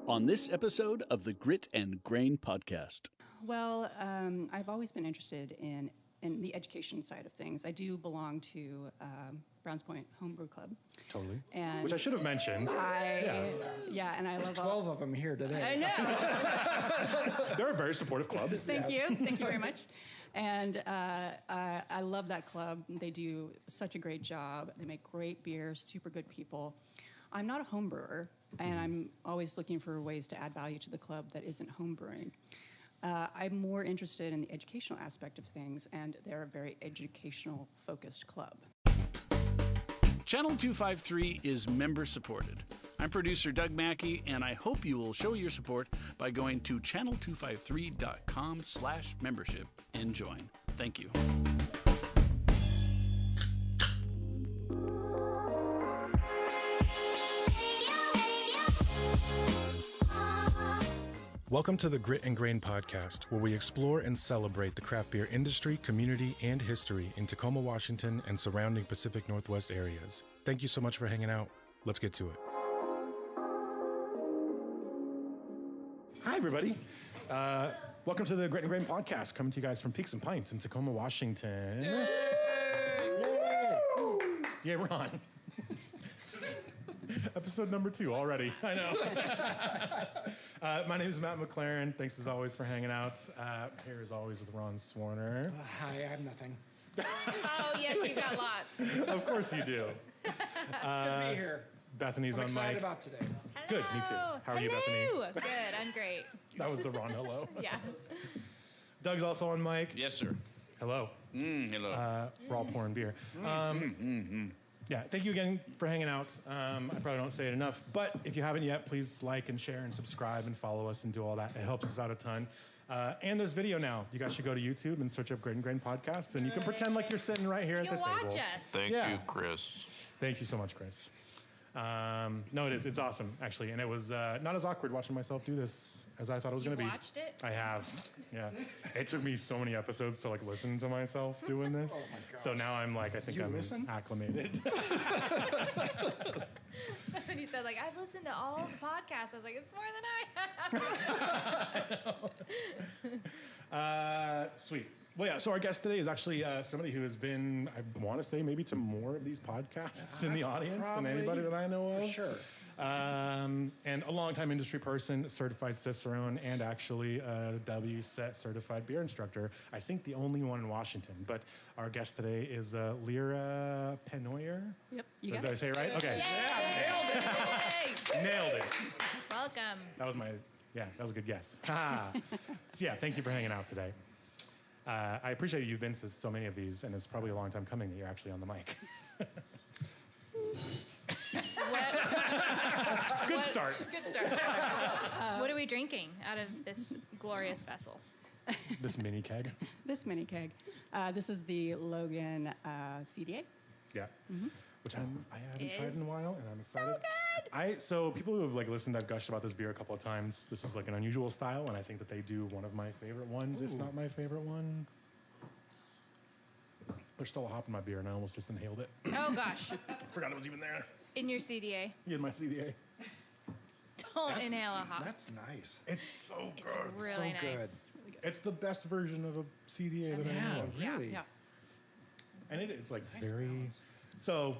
on this episode of the Grit and Grain podcast. Well, I've always been interested in the education side of things. I do belong to Browns Point Homebrew Club. Totally. And which I should have mentioned. And I There's love 12 of them here today. I know. They're a very supportive club. Thank you very much. And I love that club. They do such a great job. They make great beers, super good people. I'm not a home brewer, and I'm always looking for ways to add value to the club that isn't home brewing. I'm more interested in the educational aspect of things, and they're a very educational-focused club. Channel 253 is member-supported. I'm producer Doug Mackey, and I hope you will show your support by going to channel253.com/membership and join. Thank you. Welcome to the Grit and Grain podcast, where we explore and celebrate the craft beer industry, community, and history in Tacoma, Washington, and surrounding Pacific Northwest areas. Thank you so much for hanging out. Let's get to it. Hi, everybody. Welcome to the Grit and Grain podcast, coming to you guys from Peaks and Pints in Tacoma, Washington. Yay! Yeah, we're on. Episode number 2 already. I know. My name is Matt McLaren. Thanks as always for hanging out. Here as always with Ron Swarner. Hi, I have nothing. Oh, yes, you got lots. Of course you do. It's good to be here. Bethany's I'm on excited mic. about today. Hello. Good, me too. How are you, Bethany? Good, I'm great. That was the Ron hello. Yeah. Doug's also on mic. Yes, sir. Hello. Hello. We're all pouring beer. Yeah, thank you again for hanging out. I probably don't say it enough, but if you haven't yet, please like and share and subscribe and follow us and do all that. It helps us out a ton. And there's video now. You guys should go to YouTube and search up Grit and Grain Podcast, and you can pretend like you're sitting right here You at the can table. watch us. Thank you, Chris. Thank you so much, Chris. No, it is. It's awesome, actually. And it was not as awkward watching myself do this as I thought it was going to be. You watched it? I have. Yeah. It took me so many episodes to listen to myself doing this. Oh my gosh. So now I'm I think I'm acclimated. Somebody said, I've listened to all the podcasts. I was like, it's more than I have. Sweet. Well, yeah, so our guest today is actually somebody who has been, I want to say, maybe to more of these podcasts in the audience than anybody that I know of. For sure. And a longtime industry person, certified Cicerone, and actually a WSET certified beer instructor. I think the only one in Washington. But our guest today is Lyra Penoyer. Yep, Did I say it right? Okay. Yay! Nailed it. Welcome. That was that was a good guess. So yeah, thank you for hanging out today. I appreciate you've been to so many of these, and it's probably a long time coming that you're actually on the mic. Good start. Good start. What are we drinking out of this glorious vessel? This mini keg. This mini keg. This is the Logan CDA. Yeah. Mm-hmm. Which I haven't It tried is in a while, and I'm excited. So good. So people who have listened, I've gushed about this beer a couple of times. This is an unusual style, and I think that they do one of my favorite ones, if not my favorite one. There's still a hop in my beer, and I almost just inhaled it. Oh, gosh. Forgot it was even there. In your CDA. In my CDA. Don't inhale a hop. That's nice. It's so good. It's really so nice. good. It's the best version of a CDA that I know of. Really? Yeah. And it's very... So,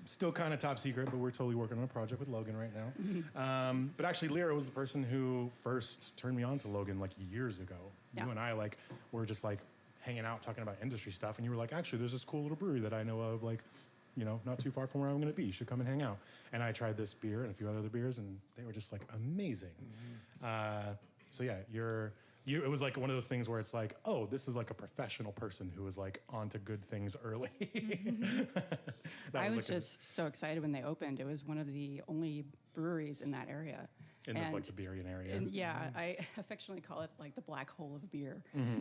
still kind of top secret, but we're totally working on a project with Logan right now. Mm-hmm. But actually, Lyra was the person who first turned me on to Logan years ago. Yeah. You and I were just hanging out talking about industry stuff, and you were actually, there's this cool little brewery that I know of, not too far from where I'm going to be. You should come and hang out. And I tried this beer and a few other beers, and they were just amazing. Mm-hmm. So yeah, it was one of those things where it's oh, this is a professional person who was onto good things early. I was just so excited when they opened. It was one of the only breweries in that area. In the Berian area. And I affectionately call it the black hole of beer. Mm-hmm.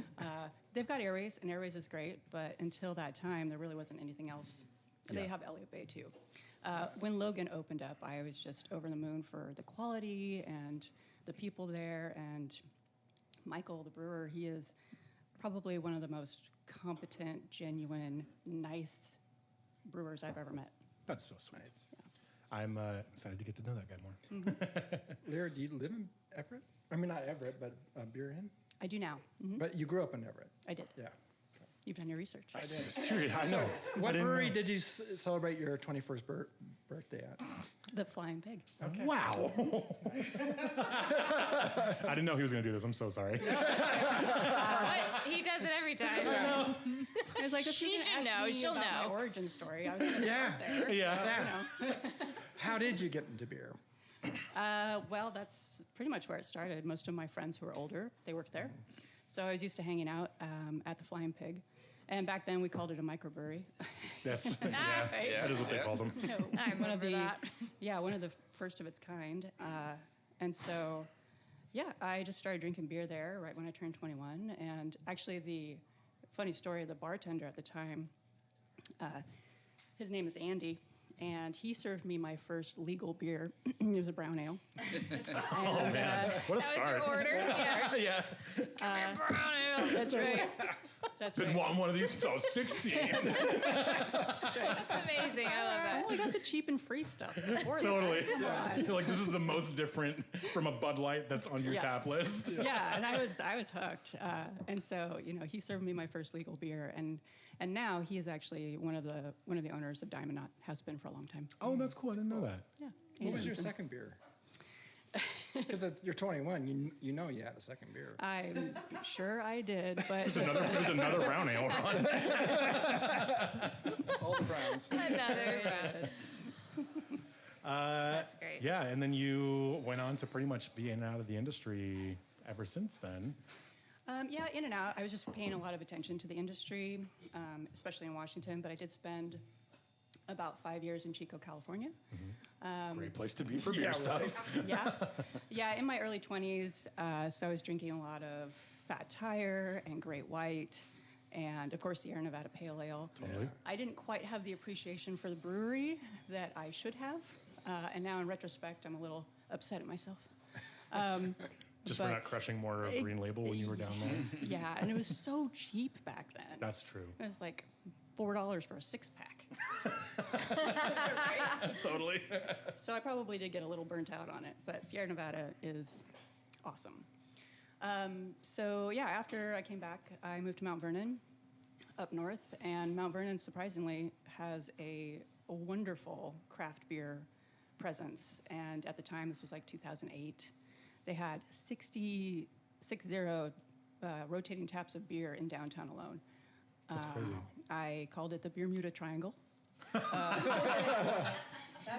They've got Airways, and Airways is great, but until that time, there really wasn't anything else. They have Elliott Bay too. When Logan opened up, I was just over the moon for the quality and the people there, and Michael, the brewer, he is probably one of the most competent, genuine, nice brewers I've ever met. That's so sweet. Yeah. I'm excited to get to know that guy more. Lyra, do you live in Everett? I mean, not Everett, but Beer Inn? I do now. But you grew up in Everett. I did. Yeah. You've done your research. I did. Serious, I know. What didn't brewery know. did you celebrate your 21st birthday at? The Flying Pig. Okay. Wow. I didn't know he was going to do this. I'm so sorry. But he does it every time. I was like, if She you should ask know, me she'll about know. my origin story, I was going to start there. Yeah. How did you get into beer? Well, that's pretty much where it started. Most of my friends who were older, they worked there. So I was used to hanging out at the Flying Pig. And back then we called it a microbrewery. That's, Right? that is what they called them. No, I remember that. Yeah, one of the first of its kind. And so, yeah, I just started drinking beer there right when I turned 21. And actually, the funny story, the bartender at the time, his name is Andy. And he served me my first legal beer. It was a brown ale. Oh, man. What a That was start. your order. Yeah. Yeah. Brown ale. That's right. That's Been right. wanting one of these since I was 16. That's amazing. I love Oh, that. I got the cheap and free stuff. before that. Totally. Come on. You're like, this is the most different from a Bud Light that's on your Yeah. tap list. Yeah, and I was hooked. And so, he served me my first legal beer, and now he is actually one of the owners of Diamond Knot, has been for a long time. Oh, that's cool. I didn't know that. Yeah. What was your Anderson. second beer? Because you're 21, you know you had a second beer. I'm sure I did, but There's another brown ale, Ron. All the Browns. Another round. That's great. Yeah, and then you went on to pretty much be in and out of the industry ever since then. yeah, in and out. I was just paying a lot of attention to the industry, especially in Washington. But I did spend about 5 years in Chico, California. Great place to be for beer stuff. Yeah, in my early 20s. So I was drinking a lot of Fat Tire and Great White, and of course Sierra Nevada Pale Ale. Totally. I didn't quite have the appreciation for the brewery that I should have, and now in retrospect, I'm a little upset at myself. Just for not crushing more of Green Label when you were down there. Yeah, and it was so cheap back then. That's true. It was like $4 for a 6-pack. Totally. So I probably did get a little burnt out on it, but Sierra Nevada is awesome. So yeah, after I came back, I moved to Mount Vernon, up north, and Mount Vernon surprisingly has a wonderful craft beer presence. And at the time, this was like 2008, they had 60 rotating taps of beer in downtown alone. That's crazy. I called it the Bermuda Triangle. That's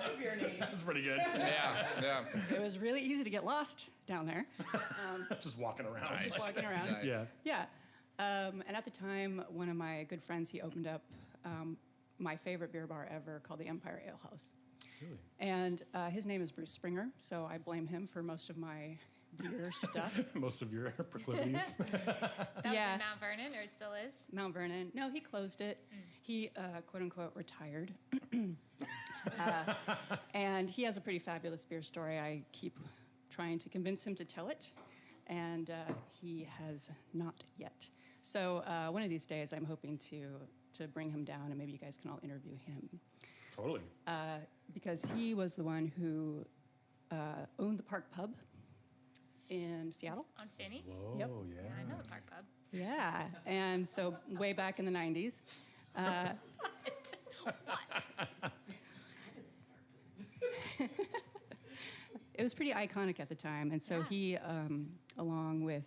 a beer name. That's pretty good. Yeah. It was really easy to get lost down there. Just walking around. Just walking around. Nice. Yeah. Yeah. And at the time, one of my good friends, he opened up my favorite beer bar ever called the Empire Ale House. Really? And his name is Bruce Springer, so I blame him for most of my beer stuff. Most of your proclivities. That was Yeah. in Mount Vernon, or it still is? Mount Vernon. No, he closed it. He, quote unquote, retired. And he has a pretty fabulous beer story. I keep trying to convince him to tell it, and he has not yet. So one of these days, I'm hoping to bring him down, and maybe you guys can all interview him. Totally. Because he was the one who owned the Park Pub in Seattle. On Finney? Whoa, Yep. yeah. Yeah, I know the Park Pub. Yeah, and so way back in the 90s. What? It was pretty iconic at the time, and so Yeah. he, along with,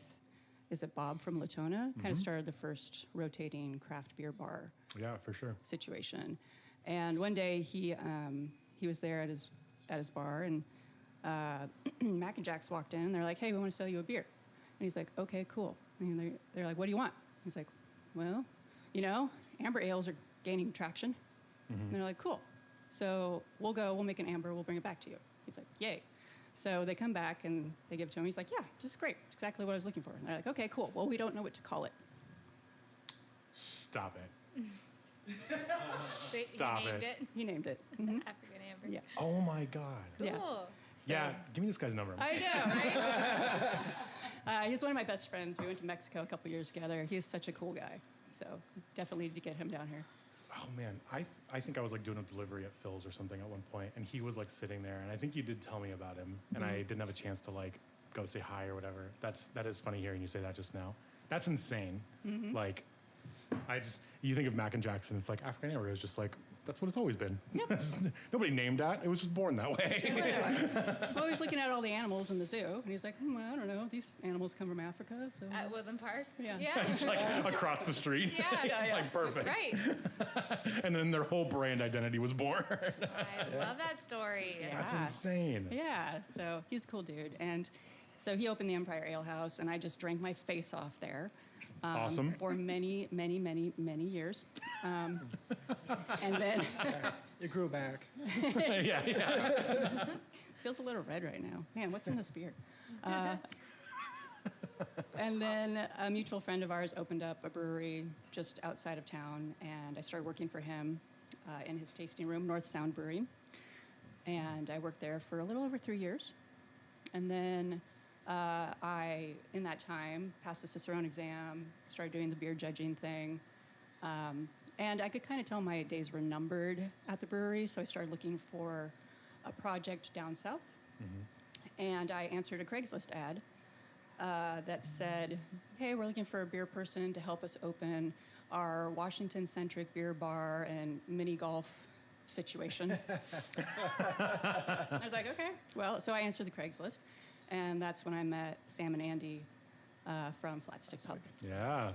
is it Bob from Latona, kind of started the first rotating craft beer bar Yeah, for sure. situation. And one day he was there at his bar, and Mac and Jacks walked in, and they're like, "Hey, we want to sell you a beer." And he's like, "Okay, cool." And they're like, "What do you want?" He's like, "Well, amber ales are gaining traction." And they're like, "Cool. So we'll make an amber, we'll bring it back to you." He's like, "Yay." So they come back and they give it to him. He's like, "Yeah, this is great. It's exactly what I was looking for." And they're like, "Okay, cool. Well, we don't know what to call it." Stop it. He named it. He named it. Mhm. African Amber. Yeah. Oh my God. Cool. Yeah. Yeah, give me this guy's number. I know, right? He's one of my best friends. We went to Mexico a couple years together. He's such a cool guy. So definitely need to get him down here. oh man, I think I was like doing a delivery at Phil's or something at one point, and he was like sitting there, and I think you did tell me about him, and I didn't have a chance to like go say hi or whatever. That is funny hearing you say that just now. That's insane. Like, you think of Mac and Jackson, it's like African area is just like, that's what it's always been. Yep. Nobody named that. It was just born that way. I'm always looking at all the animals in the zoo, and he's like, I don't know, these animals come from Africa, so. At Woodland Park? Yeah. It's like across the street. Yeah. It's like perfect. Right. And then their whole brand identity was born. I love that story. Yeah. That's insane. Yeah, so he's a cool dude. And so he opened the Empire Ale House, and I just drank my face off there. Awesome. For many, many, many, many years. And then... You grew back. Yeah. Feels a little red right now. Man, what's in this beer? And then a mutual friend of ours opened up a brewery just outside of town, and I started working for him in his tasting room, North Sound Brewery. And I worked there for a little over 3 years. And then I, in that time, passed the Cicerone exam, started doing the beer judging thing. And I could kind of tell my days were numbered at the brewery, so I started looking for a project down south. And I answered a Craigslist ad that said, hey, we're looking for a beer person to help us open our Washington-centric beer bar and mini golf situation. I was like, okay. Well, so I answered the Craigslist, and that's when I met Sam and Andy from Flatstick Pub. Yeah.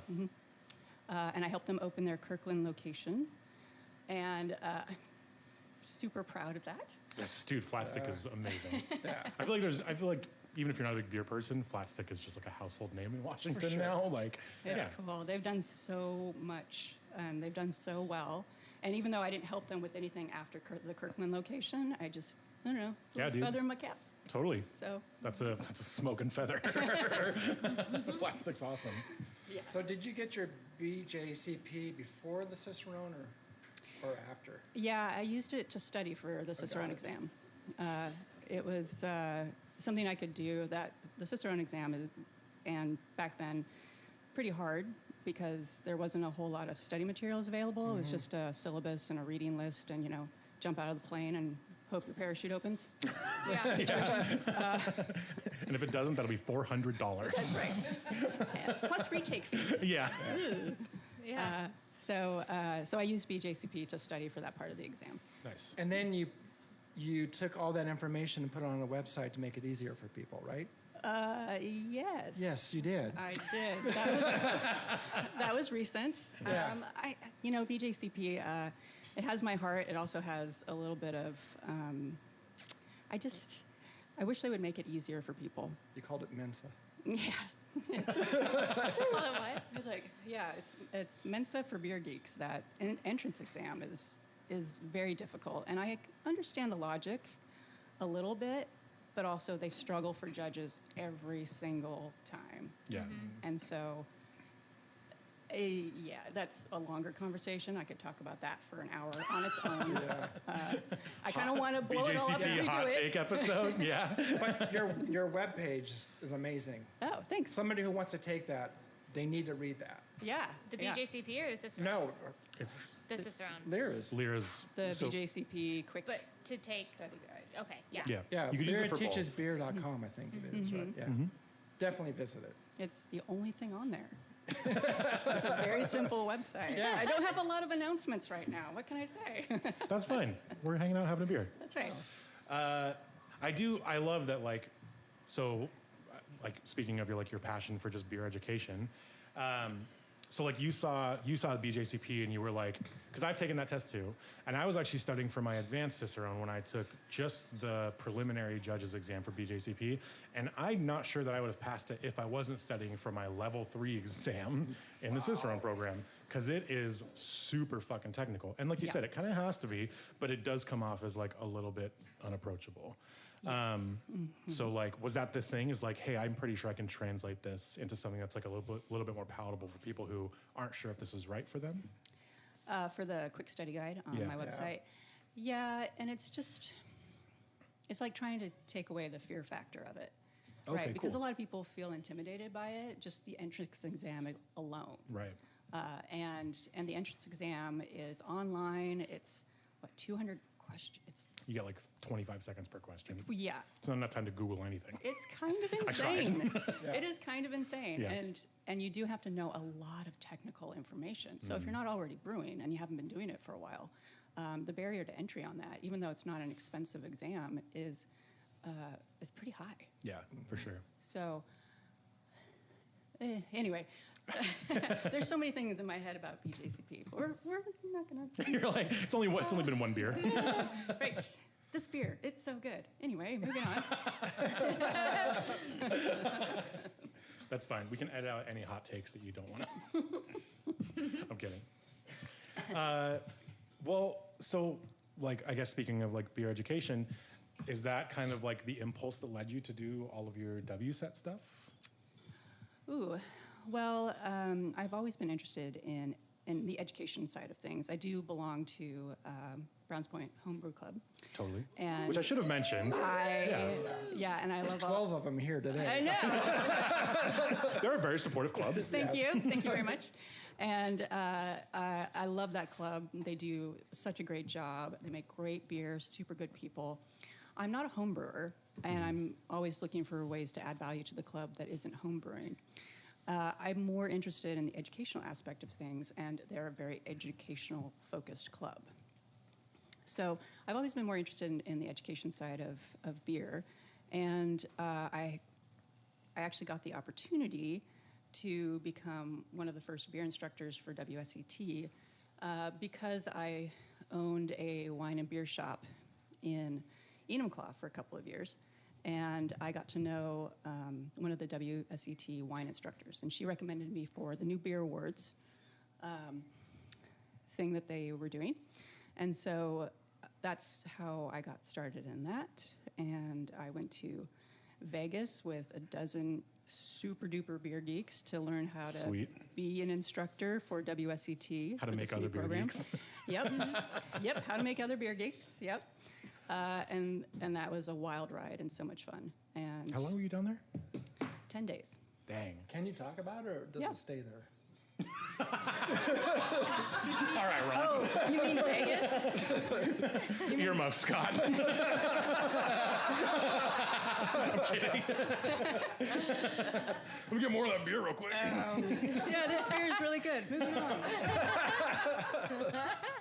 And I helped them open their Kirkland location, and I'm super proud of that. Yes, dude, Flatstick is amazing. Yeah. I feel like even if you're not a big beer person, Flatstick is just like a household name in Washington sure. now. Like, It's cool. They've done so much. They've done so well. And even though I didn't help them with anything after the Kirkland location, I don't know, it's a little feather in my cap. Totally. So That's a smoking feather. Flatstick's awesome. yeah. So did you get your BJCP before the Cicerone or after? Yeah, I used it to study for the Cicerone it. exam. It was something I could do. That the Cicerone exam is, and back then, pretty hard because there wasn't a whole lot of study materials available. It was just a syllabus and a reading list, and jump out of the plane and hope your parachute opens. Yeah. And And if it doesn't, that'll be $400. that's right. Plus retake fees. Yeah. Yeah. So I used BJCP to study for that part of the exam. Nice. And then you took all that information and put it on a website to make it easier for people, right? Yes. Yes, you did. I did. That was recent. Yeah. BJCP, it has my heart. It also has a little bit of, I wish they would make it easier for people. You called it Mensa. Yeah. Call it what? It's like, yeah, it's Mensa for beer geeks. That an entrance exam is very difficult. And I understand the logic a little bit, but also they struggle for judges every single time. Yeah. And so, that's a longer conversation. I could talk about that for an hour on its own. I kind of want to blow it all up and BJCP hot redo take it. episode. Yeah. But your webpage is amazing. Oh, thanks. Somebody who wants to take that, they need to read that. Yeah. The yeah. BJCP or the Cicerone? No, It's The Cicerone. Lyra's. The so- BJCP quick But to take. study guide. Okay. Yeah. Yeah. Yeah, You could use it for both. LyraTeachesBeer.com, I think it is, right? Yeah. Definitely visit it. It's the only thing on there. It's a very simple website. Yeah. I don't have a lot of announcements right now. What can I say? That's fine. We're hanging out having a beer. That's right. I love that, speaking of your passion for just beer education, so you saw the BJCP and you were like, because I've taken that test too, and I was actually studying for my advanced Cicerone when I took just the preliminary judges exam for BJCP, and I'm not sure that I would have passed it if I wasn't studying for my level 3 exam in the Cicerone program, because it is super fucking technical. And like you said, it kind of has to be, but it does come off as a little bit unapproachable. So was that the thing? Is hey, I'm pretty sure I can translate this into something that's a little bit more palatable for people who aren't sure if this is right for them. For the quick study guide on Yeah. my website. Yeah, and it's like trying to take away the fear factor of it. Okay, Right, because cool. a lot of people feel intimidated by it, just the entrance exam alone. Right. And the entrance exam is online. It's, 200 questions? You get like 25 seconds per question. Yeah. It's not enough time to Google anything. It's kind of insane. It is kind of insane. Yeah. And you do have to know a lot of technical information. So if you're not already brewing and you haven't been doing it for a while, the barrier to entry on that, even though it's not an expensive exam, is pretty high. Yeah, for sure. So anyway, there's so many things in my head about BJCP. We're not going to... You're like, it's only been one beer. Right. This beer, it's so good. Anyway, moving on. That's fine. We can edit out any hot takes that you don't want to. I'm kidding. Well, so, like, I guess speaking of, like, beer education, is that kind of, like, the impulse that led you to do all of your WSET stuff? Ooh, well, I've always been interested in the education side of things. I do belong to Browns Point Homebrew Club. Totally. And which I should have mentioned. Yeah, and I There's love 12 of them here today. I know. They're a very supportive club. Thank you very much. And I love that club. They do such a great job. They make great beer, super good people. I'm not a home brewer, and I'm always looking for ways to add value to the club that isn't home brewing. I'm more interested in the educational aspect of things, and they're a very educational-focused club. So I've always been more interested in the education side of beer, and I actually got the opportunity to become one of the first beer instructors for WSET because I owned a wine and beer shop in Enumclaw for a couple of years. And I got to know one of the WSET wine instructors, and she recommended me for the new beer awards thing that they were doing. And so that's how I got started in that. And I went to Vegas with a dozen super duper beer geeks to learn how to be an instructor for WSET. How to make other beer geeks. Yep. Yep. How to make other beer geeks. Yep. And that was a wild ride and so much fun. And how long were you down there? 10 days. Dang. Can you talk about it, or does it stay there? All right, Ron. Oh, you mean Vegas? Earmuffs, Scott. I'm kidding. Let me get more of that beer real quick. Yeah, this beer is really good. Moving on.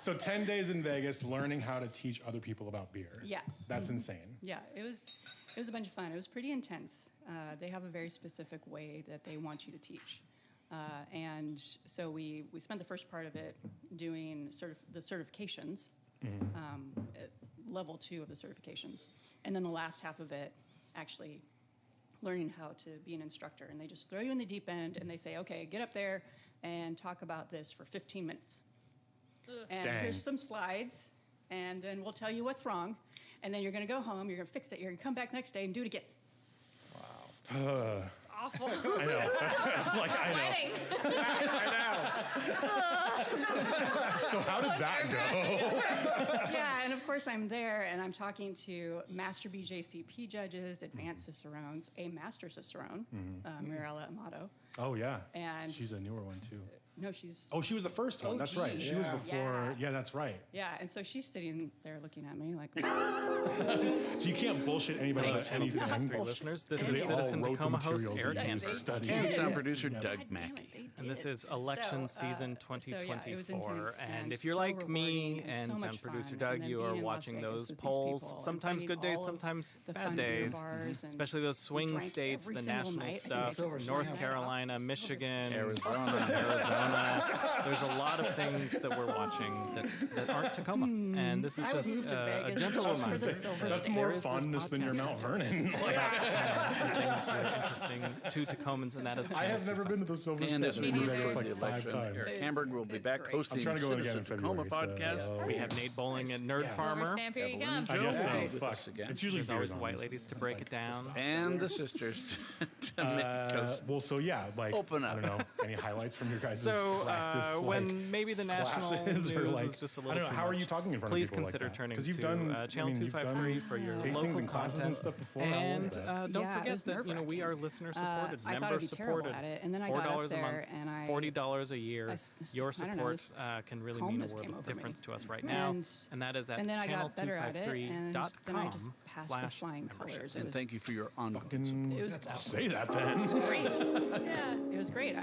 So 10 days in Vegas learning how to teach other people about beer. Yeah. That's insane. Yeah, it was a bunch of fun. It was pretty intense. They have a very specific way that they want you to teach. And so we spent the first part of it doing the certifications, level 2 of the certifications. And then the last half of it actually learning how to be an instructor. And they just throw you in the deep end and they say, okay, get up there and talk about this for 15 minutes. And here's some slides, and then we'll tell you what's wrong. And then you're going to go home, you're going to fix it, you're going to come back next day and do it again. Wow. Awful. I know. That's like, I know. I know. So how did that go? Yeah, and of course I'm there, and I'm talking to Master BJCP judges, Advanced Cicerones, a Master Cicerone, Mirella Amato. Oh, yeah. And she's a newer one, too. No, she's... Oh, she was the first one. That's right. She was before... Yeah, that's right. Yeah, and so she's sitting there looking at me like... So you can't bullshit anybody about anything. Three listeners. This is Citizen Tacoma host Eric Hansen. And sound producer Doug Mackey. And this is election season 2024. And if you're so like me rewarding and so sound much producer fun. Doug, And then you being are in Las watching Vegas those with these polls. people and Sometimes finding good days, all of sometimes the bad fun beer days. bars and Especially those we swing drank states, every the single national night. stuff. Silver North Slam. Carolina, Silver Michigan, Arizona. Arizona. There's a lot of things that we're watching that aren't Tacoma. And this is I would just move to a Vegas gentle just for reminder. the silver That's state. more There is this fondness than your podcast. Mount Vernon. Things that are interesting to Tacomans, and that is I have never been to the Silver And State. as we Me move neither. toward like the 5 election, times. Eric Hamburg will be It's back great. hosting I'm trying to go again Citizen in Tacoma February. podcast. We have Nate Bowling at Nerd Silver Farmer. stamp, here you Evelyn come. I guess Joe so. will be with Fuck. us again. It's usually There's always the beers white on ladies to break it down. And the sisters to make us well, so yeah, like Open up. I don't know, any highlights from your guys' So best practice, when maybe the national classes news or like, is just a I little don't know, too how are much, you talking in front please of people consider like that? turning Because you've to done Channel you've 253 done for your tastings local and classes and content. stuff before. How was And that? don't Yeah, it forget was that we nerve-wracking. are listener supported, I thought member I'd be terrible supported. at it, and then I got $4 up there a month, and I $40 a year. Your I don't know, support this can really mean a calmness world came of over me. difference to us right now, and that is at and then I got better at it, and then I just passed with flying channel253.com/membership. colors. And thank you for your ongoing support. It was Say that then. great. Yeah. It was great.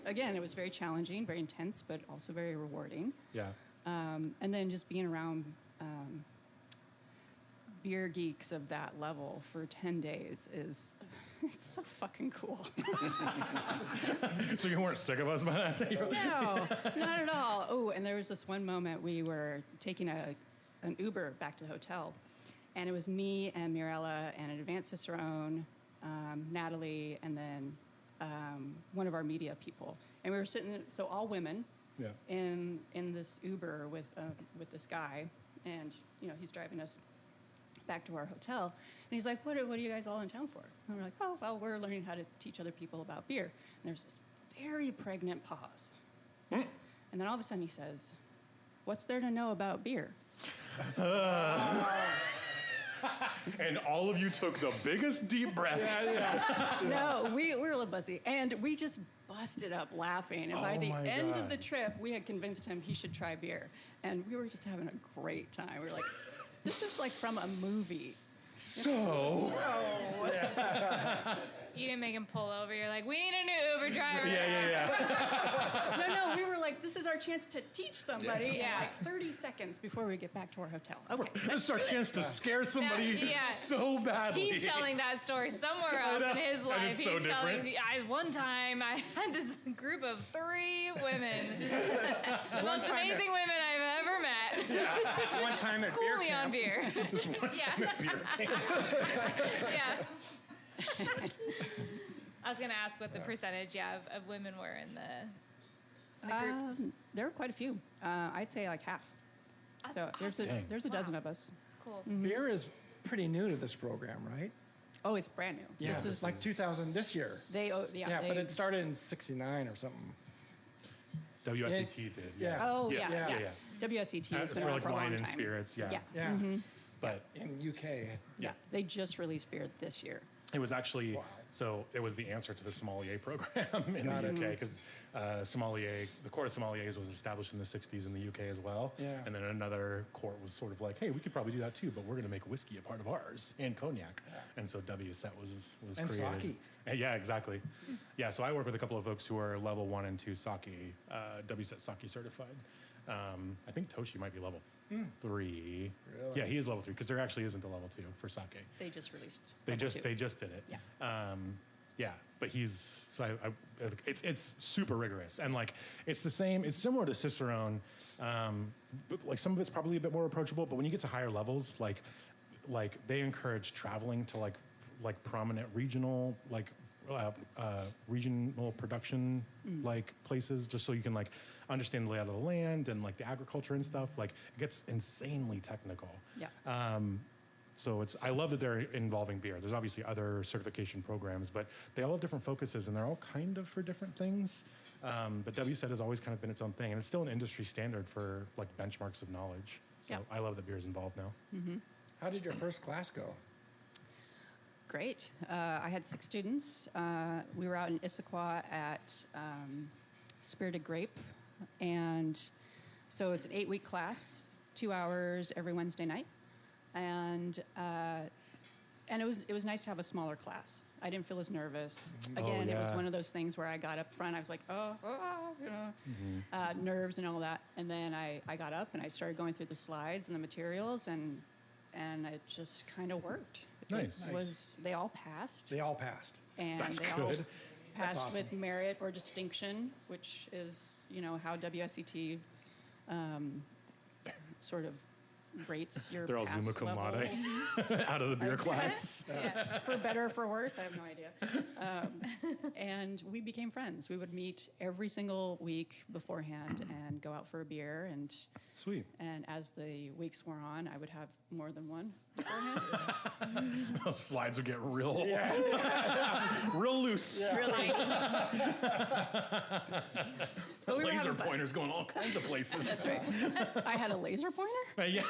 Again, it was very challenging, very intense, but also very rewarding. Yeah. And then just being around beer geeks of that level for 10 days is it's so fucking cool. So you weren't sick of us by that time? No, not at all. Oh, and there was this one moment we were taking an Uber back to the hotel, and it was me and Mirella and an advanced Cicerone, Natalie, and then one of our media people. And we were sitting, so all women, Yeah. in this Uber with this guy, and he's driving us back to our hotel, and he's like, "What are you guys all in town for?" And we're like, "Oh, well, we're learning how to teach other people about beer." And there's this very pregnant pause, and then all of a sudden he says, "What's there to know about beer?" And all of you took the biggest deep breath. No, we were a little buzzy, and we just busted up laughing. And by the my end God. of the trip, we had convinced him he should try beer, and we were just having a great time. We were like, "This is like from a movie." So. You didn't make him pull over. You're like, we need a new Uber driver. Yeah. No, we were like, this is our chance to teach somebody Yeah. in like 30 seconds before we get back to our hotel. Okay. This is our chance to scare somebody yeah. so badly. He's telling that story somewhere else in his life. it's so He's telling different. one time I had this group of 3 women, the most amazing women I've ever met. One time at School beer me camp. on beer. This one time at beer camp. Yeah. I was gonna ask what the percentage, of women were in the group. There were quite a few. I'd say like half. That's So awesome. there's a dozen of us. Cool. Beer is pretty new to this program, right? Oh, it's brand new. Yeah, This is like 2000 this year. yeah, but it started in '69 or something. WSET did. Yeah. Oh, Yes. yeah. Yeah. WSET has been for around like for a long wine time. and spirits, yeah. Yeah. But In UK. Yeah. They just released beer this year. it was actually, Wow. so it was the answer to the sommelier program in the UK, because the Court of Sommeliers was established in the 60s in the UK as well. Yeah. And then another court was sort of like, hey, we could probably do that too, but we're going to make whiskey a part of ours, and cognac. And so WSET was And created. sake. And yeah, exactly. Yeah, so I work with a couple of folks who are level 1 and 2 sake, WSET sake certified. I think Toshi might be level 3. Really? Yeah, he is level 3, because there actually isn't a level 2 for sake. They just released. They level just two. they just did it. Yeah. Yeah, but he's so it's super rigorous, and like it's the same. It's similar to Cicerone, but like some of it's probably a bit more approachable. But when you get to higher levels, like they encourage traveling to like prominent regional regional production like places, just so you can like understand the layout of the land and like the agriculture and stuff. Like it gets insanely technical. Yeah. So I love that they're involving beer. There's obviously other certification programs, but they all have different focuses, and they're all kind of for different things. But WSET has always kind of been its own thing, and it's still an industry standard for like benchmarks of knowledge. So Yeah. I love that beer is involved now. How did your first class go? Great. I had 6 students. We were out in Issaquah at Spirited Grape, and so it's an 8-week class, 2 hours every Wednesday night, and it was nice to have a smaller class. I didn't feel as nervous. Again, it was yeah. one of those things where I got up front. I was like, nerves and all that, and then I got up and I started going through the slides and the materials, and it just kind of worked. Nice. It was, they all passed. They all passed. And That's they all good. passed awesome. with merit or distinction, which is, how WSET sort of rates your They're all pass summa cum laude level. out of the beer guess. class. Yeah, for better or for worse, I have no idea. And we became friends. We would meet every single week beforehand and go out for a beer. Sweet. And as the weeks wore on, I would have more than one beforehand. Those slides would get real, real loose. Really. But we were Laser having fun. pointers going all kinds of places. That's right. I had a laser pointer? Yeah.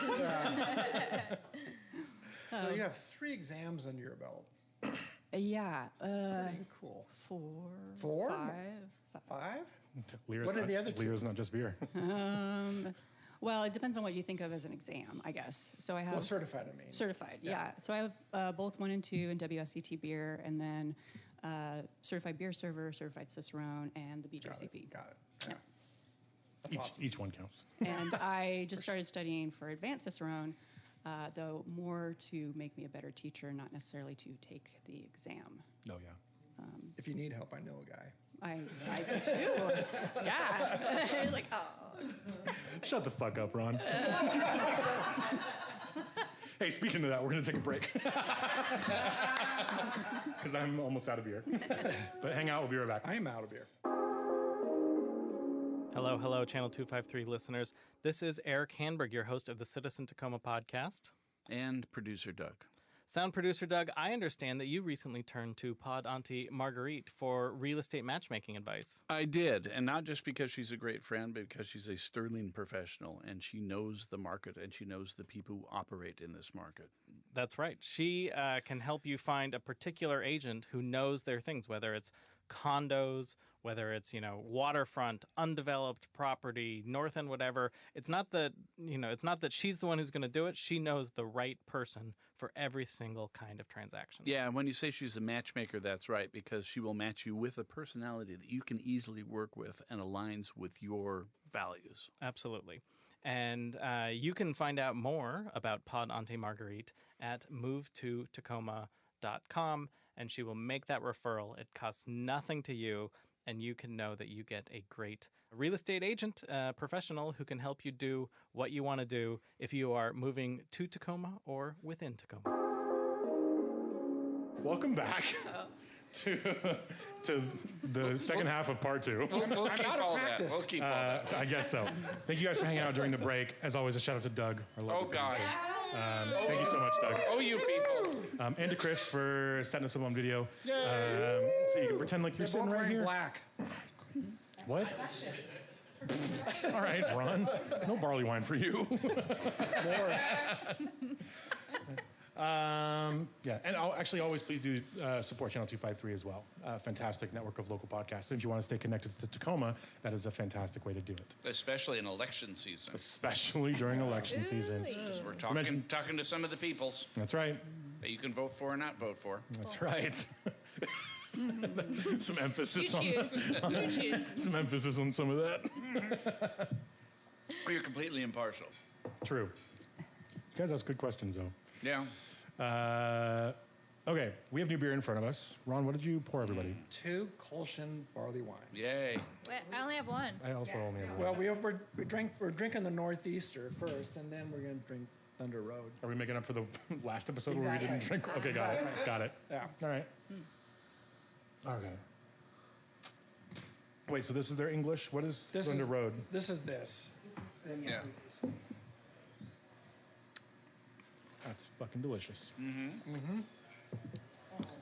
So you have 3 exams under your belt. Yeah. Pretty cool. 4. 4? 5. 5? Lyra's What are not- the other 2? Lyra's not just beer. Well, it depends on what you think of as an exam, I guess. So I have Well, certified, I mean. certified, yeah. So I have both 1 and 2 in WSET Beer, and then certified beer server, certified Cicerone, and the BJCP. Got it. Yeah. That's awesome. Each one counts. And I just started studying for advanced Cicerone, though more to make me a better teacher, not necessarily to take the exam. Oh, yeah. If you need help, I know a guy. I do too. Yeah. Like, oh. Shut the fuck up, Ron. Hey, speaking of that, we're going to take a break. Because I'm almost out of beer. But hang out, we'll be right back. I am out of beer. Hello, hello, Channel 253 listeners. This is Eric Hanberg, your host of the Citizen Tacoma podcast. And producer Doug. Sound producer Doug, I understand that you recently turned to Pod Auntie Marguerite for real estate matchmaking advice. I did, and not just because she's a great friend, but because she's a sterling professional, and she knows the market, and she knows the people who operate in this market. That's right. She can help you find a particular agent who knows their things, whether it's condos, whether it's, waterfront, undeveloped property, north end, whatever. It's not that she's the one who's going to do it. She knows the right person for every single kind of transaction. Yeah, and when you say she's a matchmaker, that's right, because she will match you with a personality that you can easily work with and aligns with your values. Absolutely. And you can find out more about Pod Auntie Marguerite at movetotacoma.com, and she will make that referral. It costs nothing to you, and you can know that you get a great real estate agent professional who can help you do what you want to do if you are moving to Tacoma or within Tacoma. Welcome back to the second half of part 2. We'll keep out of all that. practice. We'll keep all that. I guess so. Thank you guys for hanging out during the break. As always, a shout out to Doug. Our lovely Oh, gosh. producer. Thank you so much, Doug. Oh, you people. And to Chris for setting us up on video. So you can pretend like you're They're sitting both right wearing here. black. What? All right, Ron. No barley wine for you. More. Yeah, and I'll actually always please do support Channel 253 as well. Fantastic network of local podcasts. And if you want to stay connected to Tacoma, that is a fantastic way to do it. Especially in election season. Especially during election seasons. Because we're Imagine- talking to some of the peoples That's right. that you can vote for or not vote for. That's right. Some You emphasis on choose. You choose. some emphasis on some of that. Or you're completely impartial. True. You guys ask good questions though. Yeah. Okay, we have new beer in front of us. Ron, what did you pour everybody? 2 Kolsch barley wines. Yay. Wait, I only have one. I also only have Well, one. we're drinking the Northeaster first, and then we're going to drink Thunder Road. Are we making up for the last episode where we didn't Exactly. drink? Okay, got it. Got it. Yeah. All right. Okay. Wait, so this is their English? What is This Thunder is Road? This is this. Yeah. That's fucking delicious.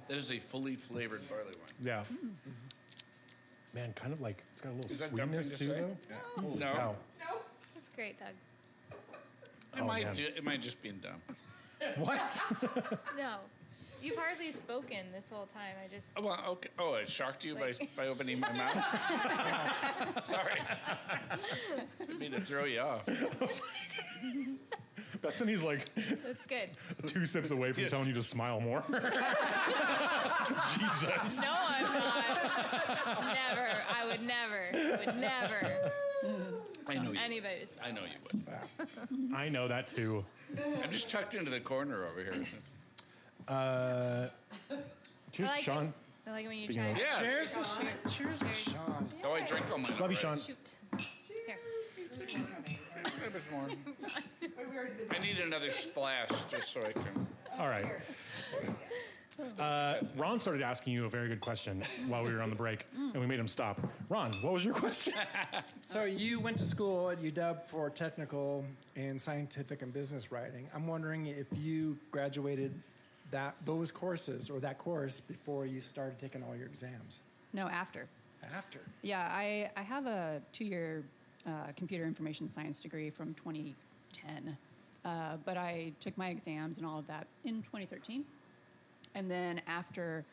That is a fully flavored barley wine. Yeah. Man, kind of like, it's got a little Is that dumb thing sweetness to too, say? though. Yeah. Holy No. cow. That's great, Doug. It Oh, might man. it might just be dumb. What? No. You've hardly spoken this whole time. I just. Oh, well, okay. Oh, it shocked you Like- by opening my mouth? Sorry. Didn't mean to throw you off. Bethany's like That's good. 2 sips away from telling you to smile more. Jesus. No, I'm not. Never. I would never. I know you. Anybody. Would. I know you would. I know that too. I'm just tucked into the corner over here. Cheers, I like Sean. It. I like it when you Speaking try. of- Yes. Cheers to Sean. Oh, I drink all mine. Love you, Sean. Shoot. Here. There's more. I need another splash just so I can. All right. Ron started asking you a very good question while we were on the break, and we made him stop. Ron, what was your question? So you went to school at UW for technical and scientific and business writing. I'm wondering if you graduated those courses or that course before you started taking all your exams. No, after. After. Yeah, I have a 2-year computer information science degree from 2010, but I took my exams and all of that in 2013. And then after,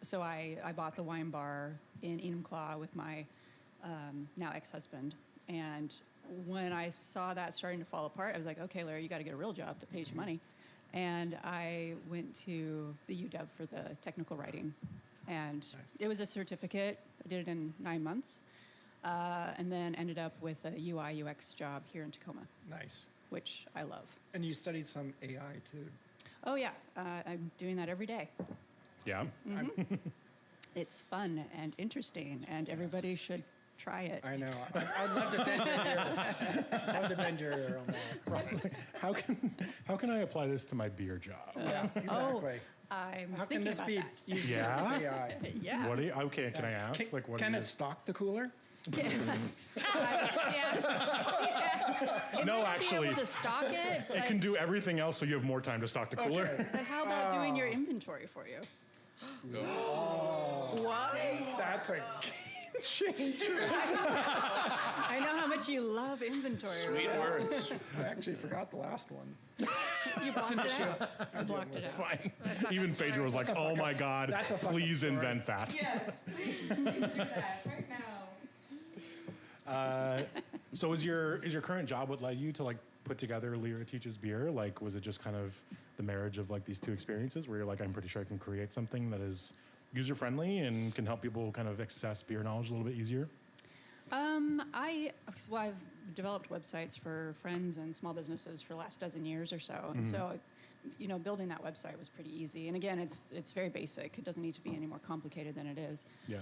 so I bought the wine bar in Enumclaw with my now ex-husband. And when I saw that starting to fall apart, I was like, okay, Larry, you got to get a real job that pays you money. And I went to the UW for the technical writing. And it was a certificate. I did it in 9 months. And then ended up with a UI UX job here in Tacoma. Nice. Which I love. And you studied some AI too. Oh, yeah. I'm doing that every day. Yeah. It's fun and interesting, and everybody should try it. I know. I'd love to bend your ear. I'd love to bend your ear on that. Right. How can I apply this to my beer job? Yeah, exactly. I'm How can thinking this about be that. easier Yeah? with AI? Yeah. What do you, okay, can I ask? Can it stock the cooler? Yeah. No, Be actually, able to stock it, it can do everything else, so you have more time to stock the cooler. but how about doing your inventory for you? What? That's a game changer. I know how much you love inventory. Sweet words. I actually forgot the last one. You blocked it out. I blocked it out. Fine. Even Phaedra was like, "Oh my God, That's a fucked up please story. invent that." Yes, please do that right now. So is your current job what led you to like put together Lyra Teaches Beer? Like, was it just kind of the marriage of like these two experiences where you're like, I'm pretty sure I can create something that is user friendly and can help people kind of access beer knowledge a little bit easier? I've developed websites for friends and small businesses for the last dozen years or so, and so, building that website was pretty easy. And again, it's very basic. It doesn't need to be any more complicated than it is. Yeah.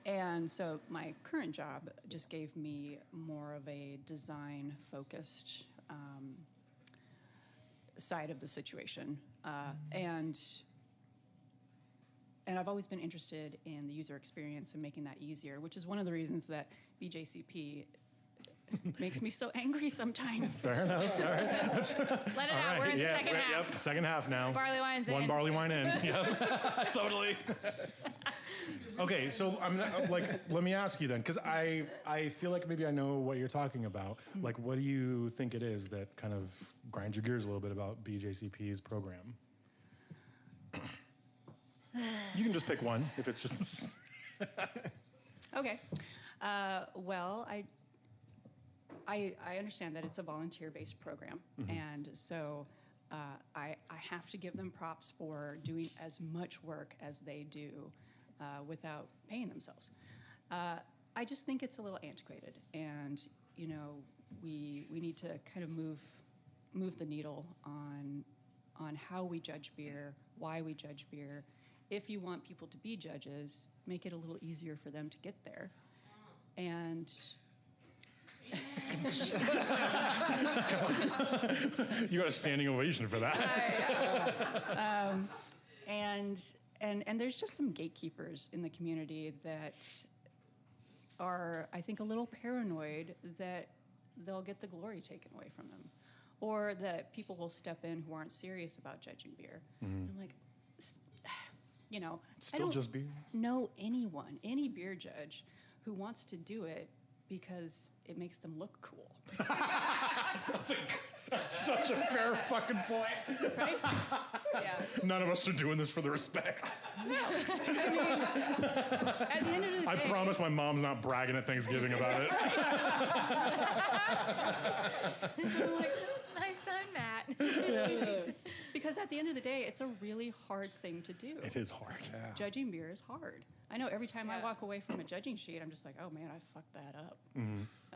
And so my current job just gave me more of a design-focused side of the situation, and I've always been interested in the user experience and making that easier, which is one of the reasons that BJCP makes me so angry sometimes. Fair enough. All right. Let it out. We're in the second half. Yep. Second half now. Barley wine's One in. barley wine in. Yep. Totally. Okay, so let me ask you then, because I feel like maybe I know what you're talking about. Like, what do you think it is that kind of grinds your gears a little bit about BJCP's program? You can just pick one if it's just. Okay. Well, I understand that it's a volunteer-based program, and so I have to give them props for doing as much work as they do without paying themselves. I just think it's a little antiquated, and we need to kind of move the needle on how we judge beer, why we judge beer. If you want people to be judges, make it a little easier for them to get there. And You got a standing ovation for that. and there's just some gatekeepers in the community that are, I think, a little paranoid that they'll get the glory taken away from them, or that people will step in who aren't serious about judging beer. I'm like, Still I don't just beer? know any beer judge who wants to do it because it makes them look cool. That's such a fair fucking point. Right? Yeah. None of us are doing this for the respect. No. I mean, at the end of the day, I promise my mom's not bragging at Thanksgiving about it. I'm like, My son, Matt. because at the end of the day, it's a really hard thing to do. It is hard. Judging beer is hard. I know every time I Yeah. walk away from a judging sheet, I'm just like, oh man, I fucked that up.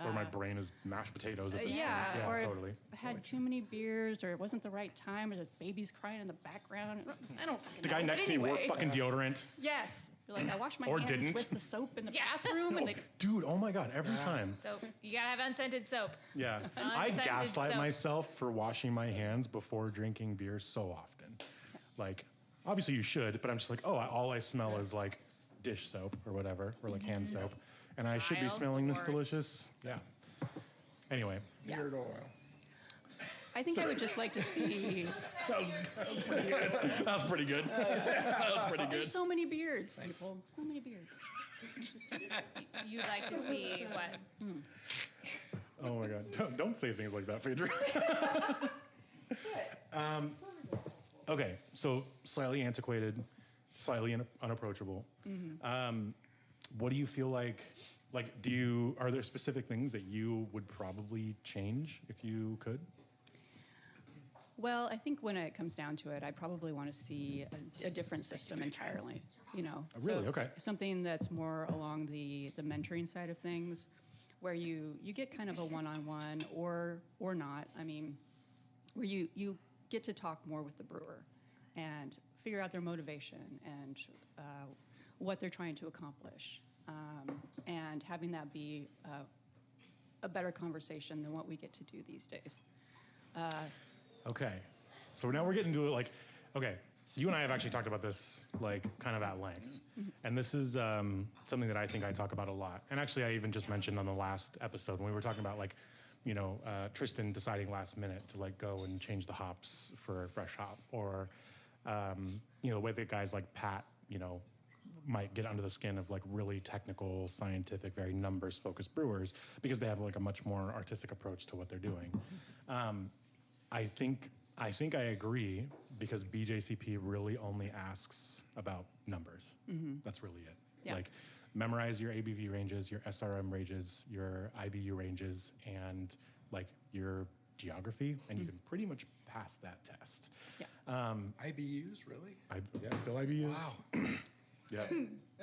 Or my brain is mashed potatoes at this Yeah, point. or Totally. I had too many beers, or it wasn't the right time, or the baby's crying in the background. I don't fucking The guy know. next But to me wore anyway, fucking deodorant. Yes. You're like, I wash my Or hands didn't. with the soap in the Yeah. bathroom, and they Dude, oh my God, every time. Soap. You gotta have unscented soap. Yeah. I Unscented gaslight soap. myself for washing my hands before drinking beer so often. Like, obviously you should, but I'm just like, all I smell is like dish soap or whatever, or like hand soap. And I should be Dial smelling this worse. delicious. Yeah. Anyway. Beard oil. I think I would just like to see. That was pretty good. That was pretty good. That was pretty good. There's so many beards, people. So many beards. You'd like to see what? Oh my God! Don't say things like that, Phaedra. Okay, so slightly antiquated, slightly unapproachable. What do you feel like? Like, are there specific things that you would probably change if you could? Well, I think when it comes down to it, I probably want to see a different system entirely. You know, Really? Okay. Something that's more along the mentoring side of things, where you get kind of a one-on-one or not. I mean, where you get to talk more with the brewer and figure out their motivation and what they're trying to accomplish, and having that be a better conversation than what we get to do these days. Okay, so now we're getting to it. Like, okay, you and I have actually talked about this like kind of at length, and this is something that I think I talk about a lot. And actually, I even just mentioned on the last episode when we were talking about like, you know, Tristan deciding last minute to like go and change the hops for a fresh hop, or you know, the way that guys like Pat, you know, might get under the skin of like really technical, scientific, very numbers-focused brewers because they have like a much more artistic approach to what they're doing. I think I agree because BJCP really only asks about numbers. That's really it. Yeah. Like, memorize your ABV ranges, your SRM ranges, your IBU ranges, and like your geography, and you can pretty much pass that test. Yeah. IBUs, really? Yeah, still IBUs. Wow. Yeah.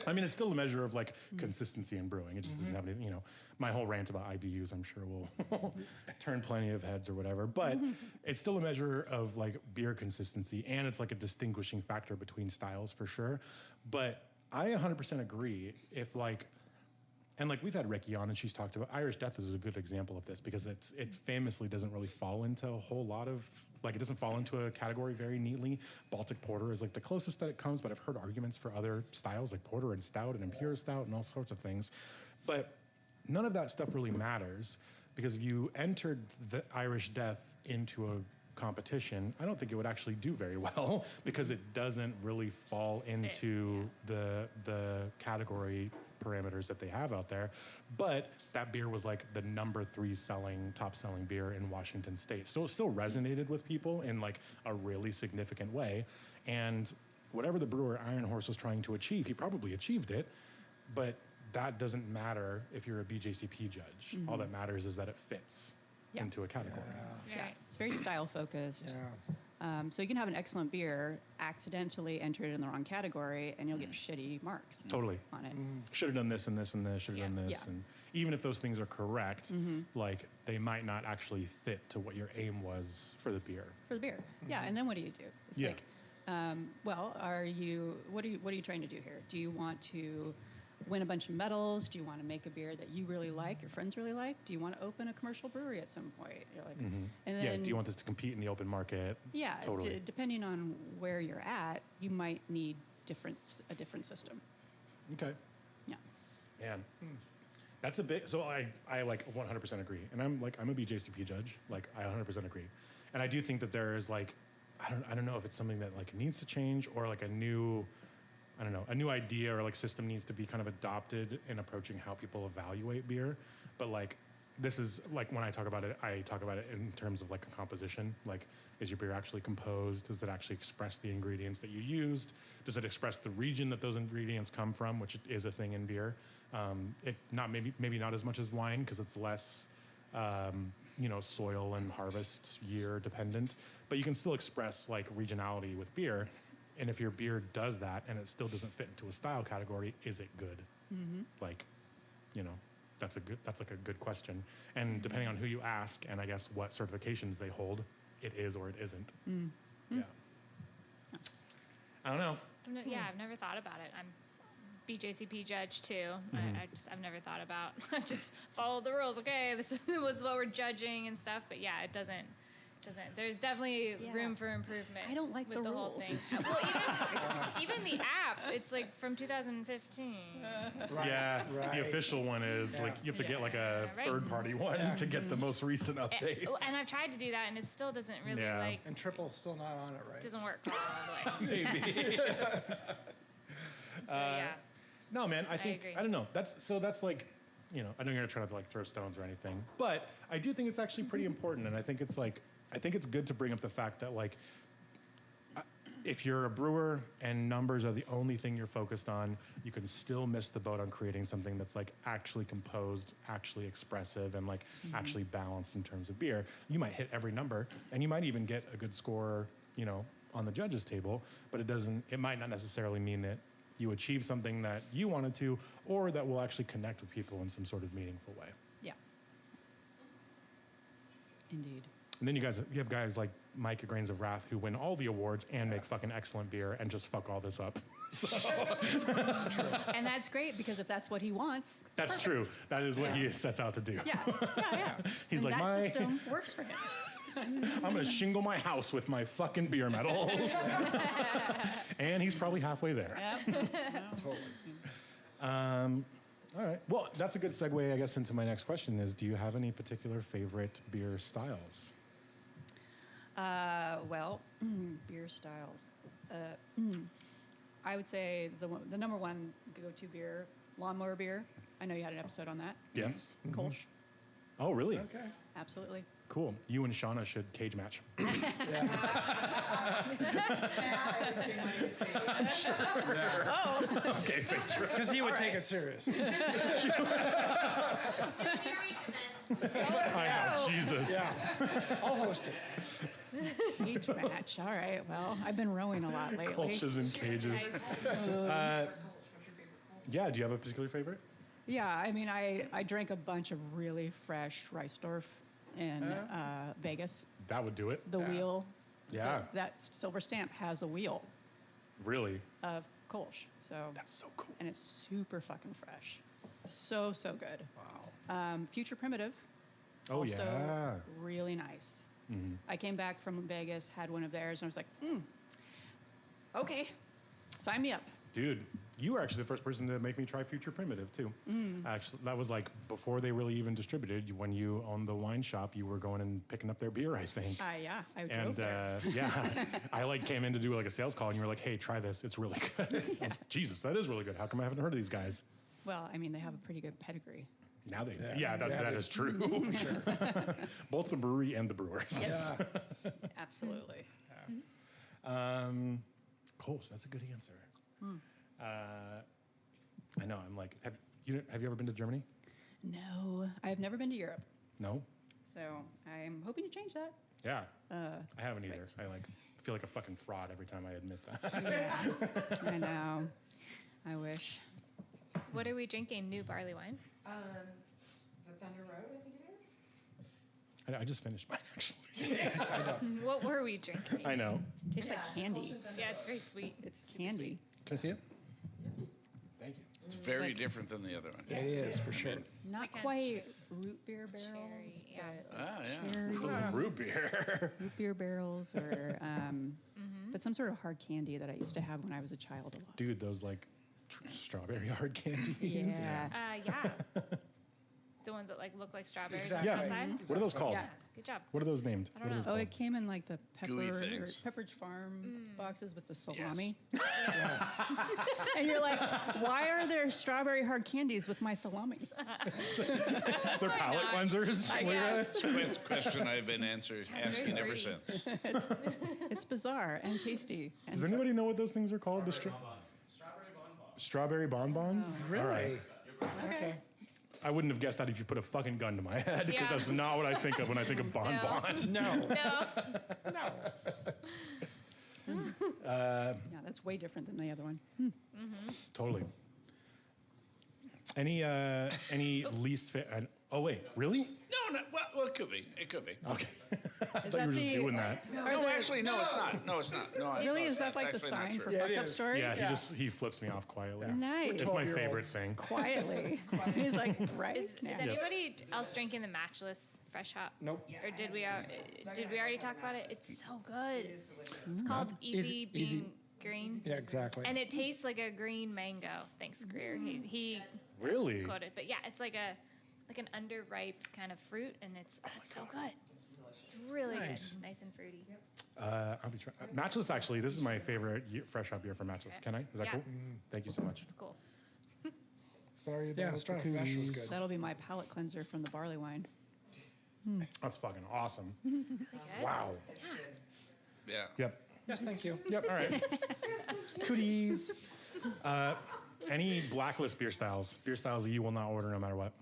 I mean, it's still a measure of like consistency in brewing. It just doesn't have any, you know, my whole rant about IBUs, I'm sure will turn plenty of heads or whatever, but it's still a measure of like beer consistency, and it's like a distinguishing factor between styles for sure. But I 100% agree if like, and like we've had Ricky on and she's talked about Irish Death is a good example of this because it famously doesn't really fall into a whole lot of, like it doesn't fall into a category very neatly. Baltic Porter is like the closest that it comes, but I've heard arguments for other styles like Porter and Stout and Imperial Stout and all sorts of things. But none of that stuff really matters because if you entered the Irish Death into a competition, I don't think it would actually do very well because it doesn't really fall into the category parameters that they have out there. But that beer was like the number 3 top selling beer in Washington State. So it still resonated with people in like a really significant way. And whatever the brewer Iron Horse was trying to achieve, he probably achieved it. But that doesn't matter if you're a BJCP judge. All that matters is that it fits into a category. Yeah. It's very style focused. Yeah. So you can have an excellent beer, accidentally enter it in the wrong category, and you'll get shitty marks Totally. on it. Should have done this and this and this, should have done this. Yeah. And even if those things are correct, like they might not actually fit to what your aim was for the beer. For the beer. Yeah, and then what do you do? It's Yeah. like, what are you trying to do here? Do you want to win a bunch of medals? Do you want to make a beer that you really like, your friends really like? Do you want to open a commercial brewery at some point? You're like, and then, Do you want this to compete in the open market? Yeah, Totally. Depending on where you're at, you might need a different system. Okay. Yeah. Man, that's a bit. So I like 100% agree, and I'm a BJCP judge. Like I 100% agree, and I do think that there is like I don't know if it's something that like needs to change or like a new idea or like system needs to be kind of adopted in approaching how people evaluate beer. But like this is like when I talk about it in terms of like a composition. Like, is your beer actually composed? Does it actually express the ingredients that you used? Does it express the region that those ingredients come from, which is a thing in beer? Maybe not as much as wine because it's less soil and harvest year dependent. But you can still express like regionality with beer. And if your beer does that and it still doesn't fit into a style category, is it good? Like, that's like a good question. And depending on who you ask and I guess what certifications they hold, it is or it isn't. Yeah. I don't know. I've never thought about it. I'm BJCP judge too. I've never thought about. I've just followed the rules. Okay, this was what we're judging and stuff. But yeah, it doesn't. There's definitely room for improvement. I don't like with the whole rules. thing. Well, even the app, it's like from 2015. Yeah, right. the official one is like you have to get like a right. third-party one to get the most recent updates. And I've tried to do that, and it still doesn't really Yeah. like And Triple's still not on it, right? doesn't work all the way. Maybe. So yeah. No, man, I think agree. I don't know. That's like, you know, I know you're gonna try not to like throw stones or anything, but I do think it's actually pretty important, and I think it's good to bring up the fact that like, if you're a brewer and numbers are the only thing you're focused on, you can still miss the boat on creating something that's like actually composed, actually expressive, and like actually balanced in terms of beer. You might hit every number, and you might even get a good score, you know, on the judges' table, but it might not necessarily mean that you achieve something that you wanted to, or that will actually connect with people in some sort of meaningful way. Yeah. Indeed. And then you have guys like Mike at Grains of Wrath who win all the awards and make fucking excellent beer and just fuck all this up. And that's great because if that's what he wants, That's perfect. true. That is what he sets out to do. Yeah. He's And like, that system works for him. I'm going to shingle my house with my fucking beer medals. And he's probably halfway there. Yep. All right. Well, that's a good segue, I guess, into my next question is, do you have any particular favorite beer styles? Beer styles. I would say the number one go-to beer, lawnmower beer. I know you had an episode on that. Yes. Kolsch. Oh, really? Okay. Absolutely. Cool. You and Shauna should cage match. Okay, thanks. Because he would take it serious. I know, Jesus. Yeah. I'll host it. Cage match. All right. Well, I've been rowing a lot lately. Kolsch's in cages. Yeah, do you have a particular favorite? Yeah, I mean, I drank a bunch of really fresh Reisdorf in Vegas. That would do it. The wheel. Yeah. That silver stamp has a wheel Really? of Kolsch. So That's so cool. and it's super fucking fresh. So good. Wow. Future Primitive. Oh, also yeah. really nice. Mm-hmm. I came back from Vegas, had one of theirs, and I was like, okay, sign me up. Dude, you were actually the first person to make me try Future Primitive, too. Actually, that was like before they really even distributed. When you owned the wine shop, you were going and picking up their beer, I think. Yeah, I drove And there. I like came in to do like a sales call, and you were like, "Hey, try this. It's really good." I was like, Jesus, that is really good. How come I haven't heard of these guys? Well, I mean, they have a pretty good pedigree. Now that is true. Both the brewery and the brewers. Yes. Absolutely. Cool. So that's a good answer. I know. I'm like, have you ever been to Germany? No, I've never been to Europe, No. so I'm hoping to change that. Yeah. I haven't either. I feel like a fucking fraud every time I admit that. Yeah, I know. I wish. What are we drinking? New barley wine? The Thunder Road, I think it is. I just finished mine actually. What were we drinking? I know. Tastes like candy. Yeah, it's very sweet. It's Super candy. sweet. Can I see it? Thank you. It's very different than the other one. It is, for sure. Not Like a quite root beer barrels. cherry, yeah. but Ah, yeah. cherry Root beer. root beer barrels, or but some sort of hard candy that I used to have when I was a child a lot. Dude, those like strawberry hard candies. Yeah. Yeah. The ones that like look like strawberries Exactly. on the Yeah. outside. What are those called? Yeah. Good job. What are those named? I don't What are know. those Oh, called? it came in like the Gooey Pepper or things. Pepperidge Farm boxes with the salami. And you're like, why are there strawberry hard candies with my salami? They're palate not? cleansers. I Lyra? guess. Question I've been asking very ever pretty. since. It's bizarre and tasty. And Does anybody know what those things are called? Strawberry bonbons. Really? okay. I wouldn't have guessed that if you put a fucking gun to my head, because Yeah. that's not what I think of when I think of bonbon. No. No. Yeah, that's way different than the other one. Totally. Any least favorite? Oh wait, really? No. Well, it could be. It could be. Okay. I Is thought you were that just the- doing that. No, actually, no, it's not. No, it's not. No, Really? no, Is that that's like the actually not sign for true. fuck it up is. stories? Yeah, he flips me off quietly. Nice. It's my 12-year-olds. favorite thing. Quietly. He's like, right? Is Yeah. anybody else drinking the matchless fresh hop? Nope. Or did we already talk about it? It's so good. It's called Easy- Easy green. Yeah, exactly. And it tastes like a green mango. Thanks, Greer. He Really? quoted, but yeah, it's like an underripe kind of fruit, and it's so good. It's really Nice. good, nice and fruity. I'll be trying. Matchless, actually, this is my favorite fresh hop beer from Matchless. Can I? Is that Yeah. cool? Thank you so much. It's cool. Sorry about Yeah, the Strata Fresh was cookies. good. That'll be my palate cleanser from the barley wine. That's fucking awesome. Good. Wow. Yeah. Yep. Yes, thank you. Yep. All right. Cookies. Any blacklist beer styles that you will not order no matter what.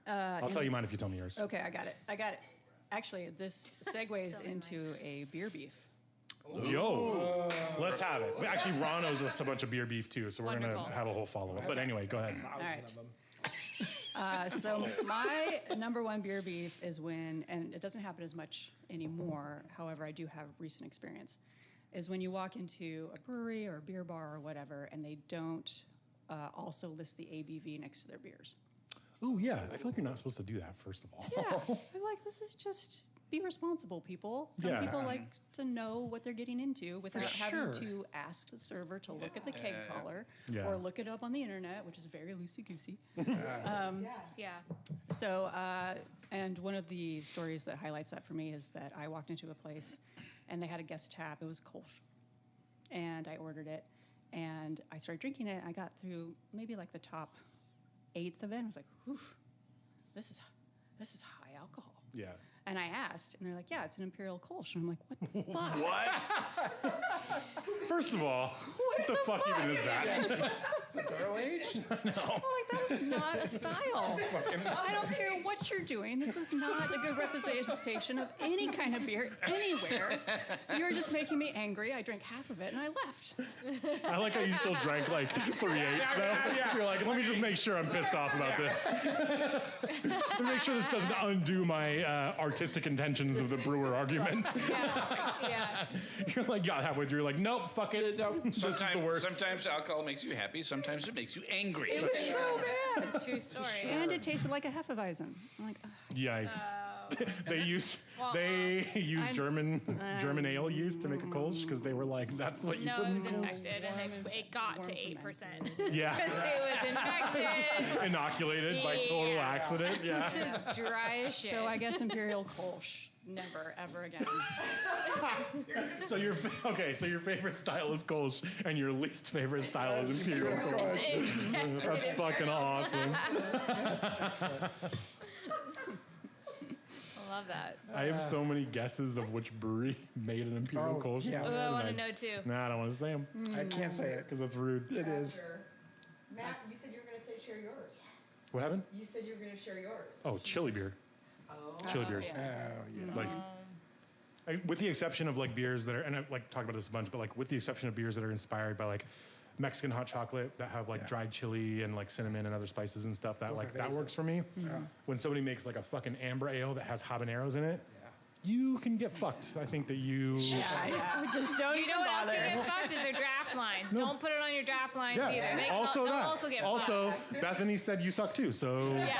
I'll tell you mine if you tell me yours. Okay, I got it. Actually, this segues into a beer beef. Yo, let's have it. Actually, Ron owes us a bunch of beer beef too, so we're Wonderful. gonna have a whole follow-up. But anyway, go ahead. All right. So my number one beer beef is when, and it doesn't happen as much anymore, however, I do have recent experience, is when you walk into a brewery or a beer bar or whatever, and they don't also list the ABV next to their beers. Ooh, yeah. I feel like you're not supposed to do that, first of all. Yeah, I'm like, this is just, be responsible, people. Some Yeah. people like to know what they're getting into without sure. having to ask the server to look at the keg collar Yeah. or look it up on the internet, which is very loosey-goosey. Yeah. So, and one of the stories that highlights that for me is that I walked into a place and they had a guest tap. It was Kolsch. And I ordered it and I started drinking it. I got through maybe like the top eighth of it. And I was like, whew, this is high alcohol. Yeah. And I asked, and they're like, yeah, it's an Imperial Kolsch. And I'm like, what the fuck? What? First of all, what the fuck even is that? Is it barrel aged? I'm like, that is not a style. I don't care what you're doing. This is not a good representation of any kind of beer anywhere. You're just making me angry. I drank half of it and I left. I like how you still drank like 3/8 though. You're like, let me just make sure I'm pissed off about this. Let me make sure this doesn't undo my artistic intentions of the brewer argument. Yeah. You're like, got halfway through, you're like, nope, fuck it. This is the worst. Sometimes alcohol makes you happy. Sometimes it makes you angry. It was so bad. True story. And it tasted like a Hefeweizen. I'm like, ugh. Yikes. They use German ale yeast to make a Kolsch because they were like, that's what you No, put it in was Kolsch? infected, and it got to 8%. Yeah. Because it was infected. Inoculated by total Yeah. accident. Yeah. It was dry as shit. So I guess Imperial Kolsch. Never, ever again. So your favorite style is Kolsch, and your least favorite style is Imperial Kolsch. That's fucking awesome. I love that. I have so many guesses of which brewery made an Imperial Kolsch. yeah. Oh, I want to know too. Nah, I don't want to say them I can't say it. because that's rude. It is. Matt, you said you were going to share yours. What happened? You said you were going to share yours. Oh, chili beer. Chili beers. Oh, yeah. Like, with the exception of like beers that are, and I like talk about this a bunch, but like with the exception of beers that are inspired by like Mexican hot chocolate that have like dried chili and like cinnamon and other spices and stuff, that like that works for me. When somebody makes like a fucking amber ale that has habaneros in it, you can get fucked. I think that you. Yeah. Just don't You even know what else bother. can get fucked is their draft lines. Don't put it on your draft lines either. They Also they'll that. also get Also, fucked. Bethany said you suck too. So. Yeah.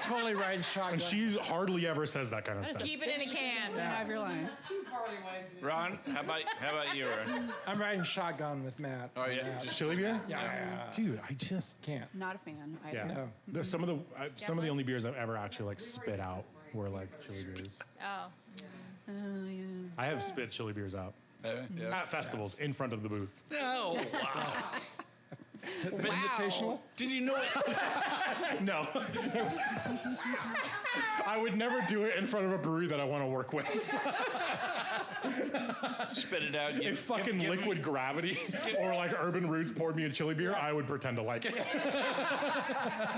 Totally riding shotgun. And she hardly ever says that kind of stuff. Keep it in a can. You have your lines. 2 barley wines. in it. Ron, how about you, Ron? I'm riding shotgun with Matt. Oh yeah, just Chili beer? Yeah. Dude, I just Can't. Not a fan. I yeah. No. Some of the only beers I've ever actually like spit out were like chili beers. Oh. yeah. I have spit chili beers out yeah. at festivals in front of the booth. Oh wow. Invitational? Did you know? No, I would never do it in front of a brewery that I want to work with. Spit it out. If fucking Liquid Gravity or like Urban Roots poured me a chili beer, I would pretend to like it.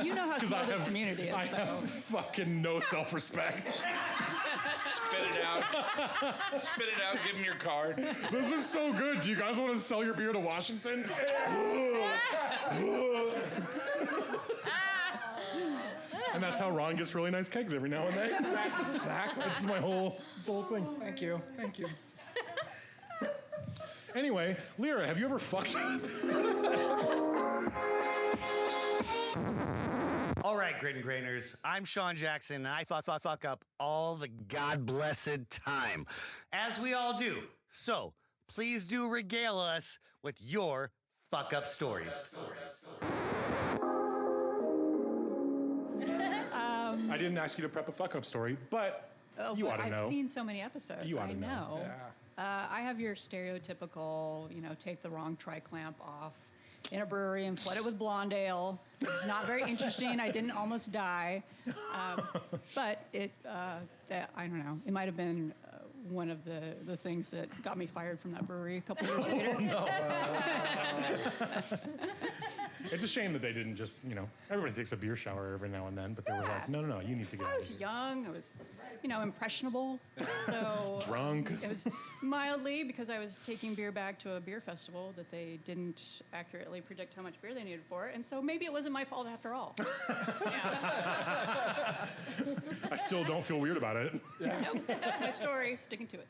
You know how small this community is. I have fucking no self-respect. Spit it out. Spit it out. Give him your card. This is so good. Do you guys want to sell your beer to Washington? And that's how Ron gets really nice kegs every now and then. Exactly. That's my whole thing. Thank you. Thank you. Anyway, Lyra, have you ever fucked? All right, Grit and Grainers, I'm Sean Jackson, and I fuck up all the God-blessed time, as we all do. So, please do regale us with your fuck-up stories. I didn't ask you to prep a fuck-up story, but you ought to know. I've seen so many episodes. You ought to know. I know. Yeah. I have your stereotypical, take the wrong tri-clamp off in a brewery and flood it with blonde ale. It's not very interesting. I didn't almost die. But I don't know. It might have been one of the things that got me fired from that brewery a couple years later. No. It's a shame that they didn't just, everybody takes a beer shower every now and then, but they were like, no, you need to get out I of was here. young. I was, impressionable. So Drunk. It was mildly because I was taking beer back to a beer festival that they didn't accurately predict how much beer they needed for it. And so maybe it wasn't my fault after all. I still don't feel weird about it. Nope, that's my story. Sticking to it.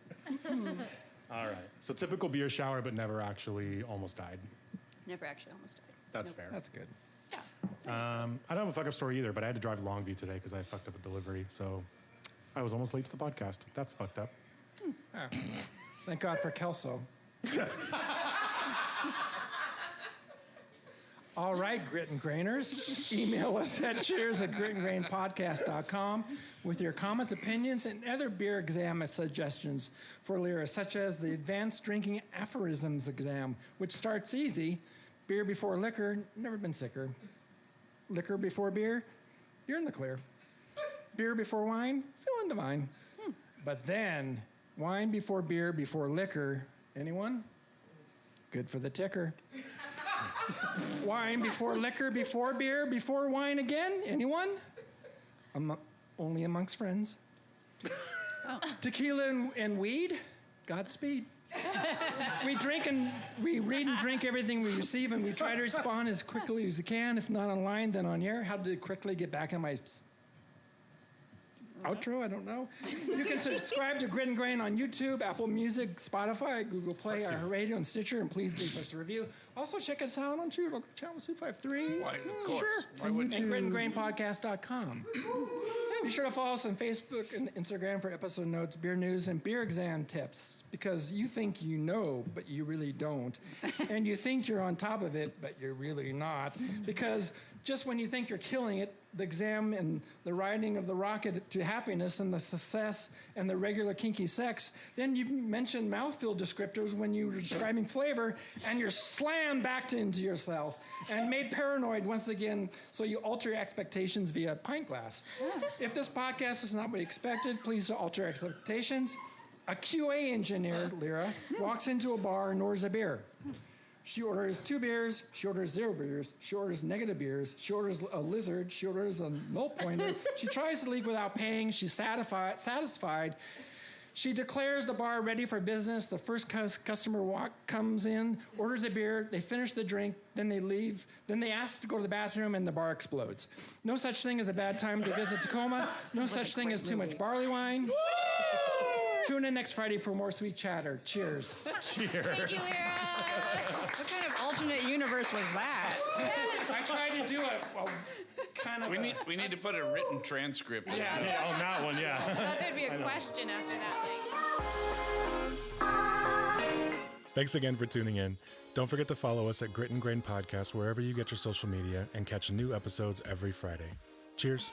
All right. So typical beer shower, but never actually almost died. Never actually almost died. That's Nope. fair. That's good. Yeah. I don't have a fuck-up story either, but I had to drive Longview today because I fucked up a delivery, so I was almost late to the podcast. That's fucked up. Yeah. Thank God for Kelso. All right, Grit and Grainers. Email us at cheers@gritandgrainpodcast.com with your comments, opinions, and other beer exam suggestions for Lyra, such as the Advanced Drinking Aphorisms exam, which starts easy. Beer before liquor, never been sicker. Liquor before beer, you're in the clear. Beer before wine, feeling divine. But then, wine before beer before liquor, anyone? Good for the ticker. Wine before liquor before beer before wine again, anyone? Only amongst friends. Tequila and weed, Godspeed. We read and drink everything we receive, and we try to respond as quickly as we can. If not online, then on air. How to quickly get back on my outro? I don't know. You can subscribe to Grit and Grain on YouTube, Apple Music, Spotify, Google Play, iHeartRadio, and Stitcher, and please leave us a review. Also, check us out on Channel 253. Why, of course. Sure. Why wouldn't and you? gritandgrainpodcast.com. Be sure to follow us on Facebook and Instagram for episode notes, beer news, and beer exam tips, because you think you know, but you really don't. And you think you're on top of it, but you're really not. Because just when you think you're killing it, the exam and the riding of the rocket to happiness and the success and the regular kinky sex, then you mention mouthfeel descriptors when you were describing flavor, and you're slammed back into yourself and made paranoid once again, so you alter your expectations via pint glass. If this podcast is not what you expected, please alter your expectations. A QA engineer, Lyra, walks into a bar and orders a beer. She orders 2 beers, she orders 0 beers, she orders negative beers, she orders a lizard, she orders a null pointer. She tries to leave without paying, she's satisfied. She declares the bar ready for business. The first customer comes in, orders a beer, they finish the drink, then they leave. Then they ask to go to the bathroom, and the bar explodes. No such thing as a bad time to visit Tacoma. No such thing as too much barley wine. Tune in next Friday for more sweet chatter. Cheers. Thank you, Lyra. What kind of alternate universe was that? I tried to do a kind of. We need to put a written transcript. On that one, yeah. I thought there'd be a question after that. Thanks again for tuning in. Don't forget to follow us at Grit and Grain Podcast wherever you get your social media, and catch new episodes every Friday. Cheers.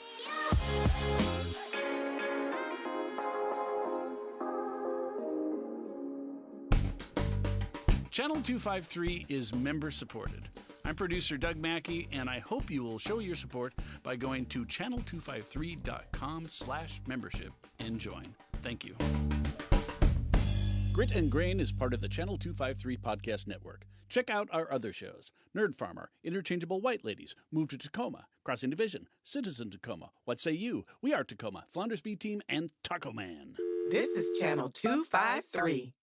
Channel 253 is member supported. I'm producer Doug Mackey, and I hope you will show your support by going to channel253.com/membership and join. Thank you. Grit and Grain is part of the Channel 253 podcast network. Check out our other shows: Nerd Farmer, Interchangeable White Ladies, Move to Tacoma, Crossing Division, Citizen Tacoma, What Say You, We Are Tacoma, Flounders B Team, and Taco Man. This is Channel 253.